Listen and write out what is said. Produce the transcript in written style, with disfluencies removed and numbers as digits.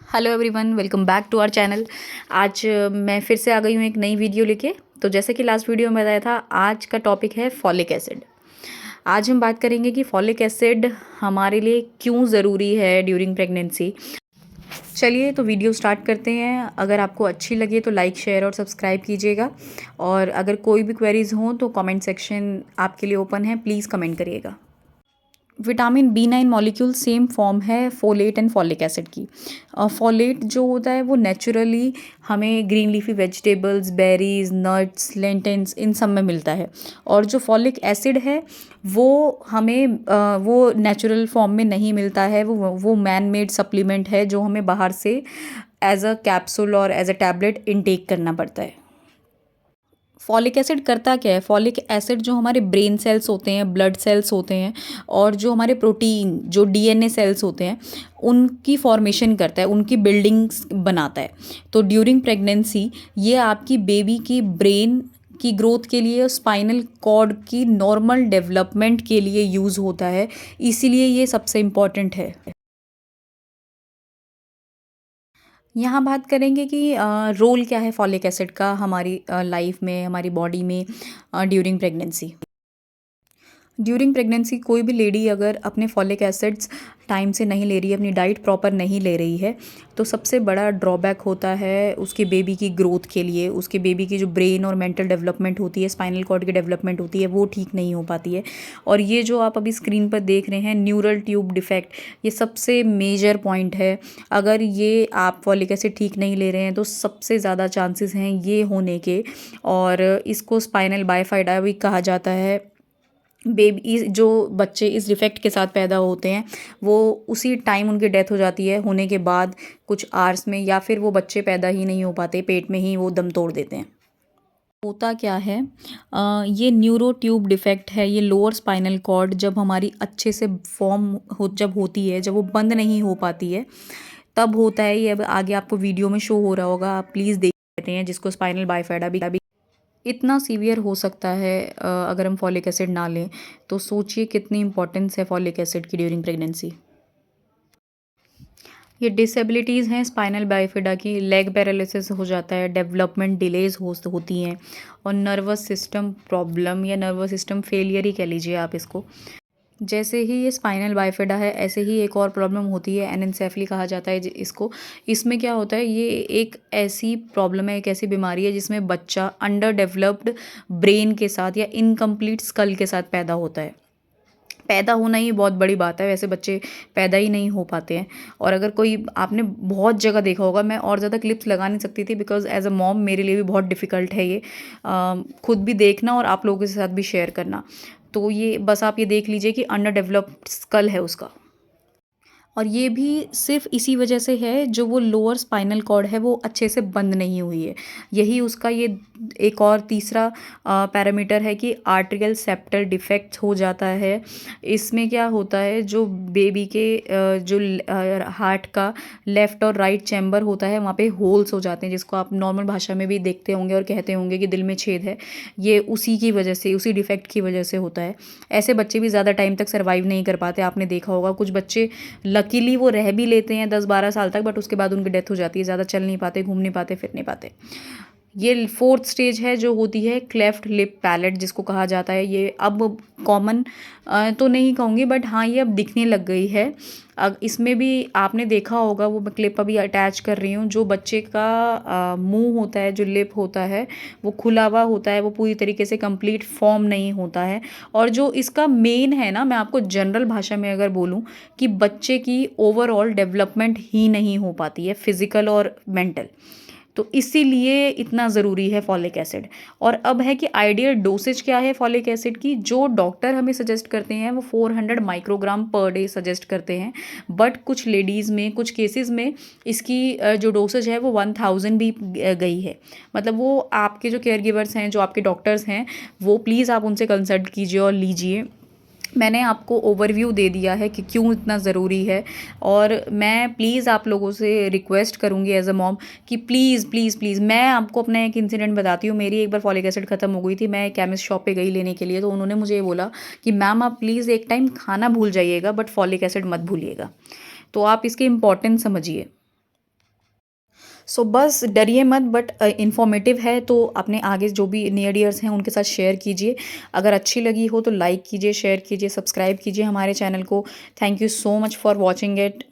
Hello everyone, welcome back to our channel. आज मैं फिर से आ गई हूँ एक नई वीडियो लेके। तो जैसे कि लास्ट वीडियो में बताया था, आज का टॉपिक है फॉलिक एसिड। आज हम बात करेंगे कि फॉलिक एसिड हमारे लिए क्यों ज़रूरी है ड्यूरिंग प्रेगनेंसी। चलिए तो वीडियो स्टार्ट करते हैं। अगर आपको अच्छी लगे तो लाइक, शेयर और सब्सक्राइब कीजिएगा। और अगर कोई भी क्वेरीज़ हों तो कमेंट सेक्शन आपके लिए ओपन है, प्लीज़ कमेंट करिएगा। Vitamin B9 molecule same form है फोलेट एंड फॉलिक एसिड की। फोलेट जो होता है वो नेचुरली हमें green leafy vegetables, berries, nuts, lentils इन सब में मिलता है। और जो फॉलिक एसिड है वो हमें वो नेचुरल फॉर्म में नहीं मिलता है। वो मैन मेड सप्लीमेंट है जो हमें बाहर से एज अ कैप्सूल और एज अ टैबलेट इनटेक करना पड़ता है। फॉलिक एसिड करता क्या है? फॉलिक एसिड जो हमारे ब्रेन सेल्स होते हैं, ब्लड सेल्स होते हैं और जो हमारे प्रोटीन जो DNA सेल्स होते हैं उनकी फॉर्मेशन करता है, उनकी बिल्डिंग्स बनाता है। तो ड्यूरिंग प्रेगनेंसी ये आपकी बेबी की ब्रेन की ग्रोथ के लिए, स्पाइनल कॉर्ड की नॉर्मल डेवलपमेंट के लिए यूज़ होता है, इसीलिए ये सबसे इम्पॉर्टेंट है। यहाँ बात करेंगे कि रोल क्या है फॉलिक एसिड का हमारी लाइफ में, हमारी बॉडी में ड्यूरिंग प्रेगनेंसी। ड्यूरिंग प्रेगनेंसी कोई भी लेडी अगर अपने फॉलिक एसिड्स टाइम से नहीं ले रही है, अपनी डाइट प्रॉपर नहीं ले रही है, तो सबसे बड़ा ड्रॉबैक होता है उसके बेबी की ग्रोथ के लिए। उसके बेबी की जो ब्रेन और मेंटल डेवलपमेंट होती है, स्पाइनल कॉर्ड की डेवलपमेंट होती है, वो ठीक नहीं हो पाती है। और ये जो आप अभी स्क्रीन पर देख रहे हैं न्यूरल ट्यूब डिफेक्ट, ये सबसे मेजर पॉइंट है। अगर ये आप फॉलिक एसिड ठीक नहीं ले रहे हैं तो सबसे ज़्यादा चांसेस हैं ये होने के। और इसको स्पाइनल बाइफाइडा भी कहा जाता है। बेबी जो बच्चे इस डिफेक्ट के साथ पैदा होते हैं वो उसी टाइम उनकी डेथ हो जाती है, होने के बाद कुछ आवर्स में, या फिर वो बच्चे पैदा ही नहीं हो पाते, पेट में ही वो दम तोड़ देते हैं। होता क्या है, ये न्यूरो ट्यूब डिफेक्ट है। ये लोअर स्पाइनल कॉर्ड जब हमारी अच्छे से फॉर्म जब होती है, जब वो बंद नहीं हो पाती है, तब होता है ये। अब आगे आपको वीडियो में शो हो रहा होगा, आप प्लीज़ देख सकते हैं, जिसको स्पाइनल बाइफाइडा भी इतना सीवियर हो सकता है अगर हम फॉलिक एसिड ना लें। तो सोचिए कितनी इंपॉर्टेंस है फॉलिक एसिड की ड्यूरिंग प्रेगनेंसी। ये डिसेबिलिटीज़ हैं स्पाइनल बाइफिडा की। लेग पैरालिसिस हो जाता है, डेवलपमेंट डिलेज होती हैं, और नर्वस सिस्टम प्रॉब्लम या नर्वस सिस्टम फेलियर ही कह लीजिए आप इसको। जैसे ही ये स्पाइनल बाइफिडा है, ऐसे ही एक और प्रॉब्लम होती है, एनेंसेफली कहा जाता है इसको। इसमें क्या होता है, ये एक ऐसी प्रॉब्लम है, एक ऐसी बीमारी है जिसमें बच्चा अंडर डेवलप्ड ब्रेन के साथ या इनकम्प्लीट स्कल के साथ पैदा होता है। पैदा होना ही बहुत बड़ी बात है, वैसे बच्चे पैदा ही नहीं हो पाते हैं। और अगर कोई, आपने बहुत जगह देखा होगा, मैं और ज़्यादा क्लिप्स लगा नहीं सकती थी बिकॉज एज अ मॉम मेरे लिए भी बहुत डिफ़िकल्ट है ये खुद भी देखना और आप लोगों के साथ भी शेयर करना। तो ये बस आप ये देख लीजिए कि अंडर डेवलप्ड स्कल है उसका। और ये भी सिर्फ इसी वजह से है, जो वो लोअर स्पाइनल कॉर्ड है वो अच्छे से बंद नहीं हुई है। यही उसका ये एक और तीसरा पैरामीटर है कि आर्ट्रियल सेप्टल डिफेक्ट हो जाता है। इसमें क्या होता है, जो बेबी के जो हार्ट का लेफ़्ट और राइट चैम्बर होता है, वहाँ पे होल्स हो जाते हैं, जिसको आप नॉर्मल भाषा में भी देखते होंगे और कहते होंगे कि दिल में छेद है। ये उसी की वजह से, उसी डिफेक्ट की वजह से होता है। ऐसे बच्चे भी ज़्यादा टाइम तक सर्वाइव नहीं कर पाते। आपने देखा होगा कुछ बच्चे लकीली वो रह भी लेते हैं 10-12 साल तक, बट उसके बाद उनकी डेथ हो जाती है। ज़्यादा चल नहीं पाते, घूम नहीं पाते, फिर नहीं पाते। ये फोर्थ स्टेज है जो होती है क्लेफ्ट लिप पैलेट, जिसको कहा जाता है। ये अब कॉमन तो नहीं कहूँगी, बट हाँ ये अब दिखने लग गई है। इसमें भी आपने देखा होगा, वो मैं क्लिप अभी अटैच कर रही हूँ, जो बच्चे का मुंह होता है, जो लिप होता है वो खुला हुआ होता है, वो पूरी तरीके से कंप्लीट फॉर्म नहीं होता है। और जो इसका मेन है ना, मैं आपको जनरल भाषा में अगर बोलूँ, कि बच्चे की ओवरऑल डेवलपमेंट ही नहीं हो पाती है, फिजिकल और मेंटल। तो इसीलिए इतना ज़रूरी है फॉलिक एसिड। और अब है कि आइडियल डोसेज क्या है फॉलिक एसिड की। जो डॉक्टर हमें सजेस्ट करते हैं वो 400 माइक्रोग्राम पर डे सजेस्ट करते हैं, बट कुछ लेडीज़ में, कुछ केसेस में इसकी जो डोसेज है वो 1000 भी गई है। मतलब वो आपके जो केयर गिवर्स हैं, जो आपके डॉक्टर्स हैं, वो प्लीज़ आप उनसे कंसल्ट कीजिए और लीजिए। मैंने आपको ओवरव्यू दे दिया है कि क्यों इतना ज़रूरी है। और मैं प्लीज़ आप लोगों से रिक्वेस्ट करूँगी एज अ मॉम कि प्लीज़ प्लीज़ प्लीज़, मैं आपको अपना एक इंसिडेंट बताती हूँ। मेरी एक बार फॉलिक एसिड ख़त्म हो गई थी, मैं केमिस्ट शॉप पे गई लेने के लिए, तो उन्होंने मुझे ये बोला कि मैम आप प्लीज़ एक टाइम खाना भूल जाइएगा बट फॉलिक एसिड मत भूलिएगा। तो आप इसकी इम्पोर्टेंस समझिए। सो बस डरिए मत, बट इन्फॉर्मेटिव है तो अपने आगे जो भी नियर डियर्स हैं उनके साथ शेयर कीजिए। अगर अच्छी लगी हो तो लाइक कीजिए, शेयर कीजिए, सब्सक्राइब कीजिए हमारे चैनल को। Thank you so much for watching it.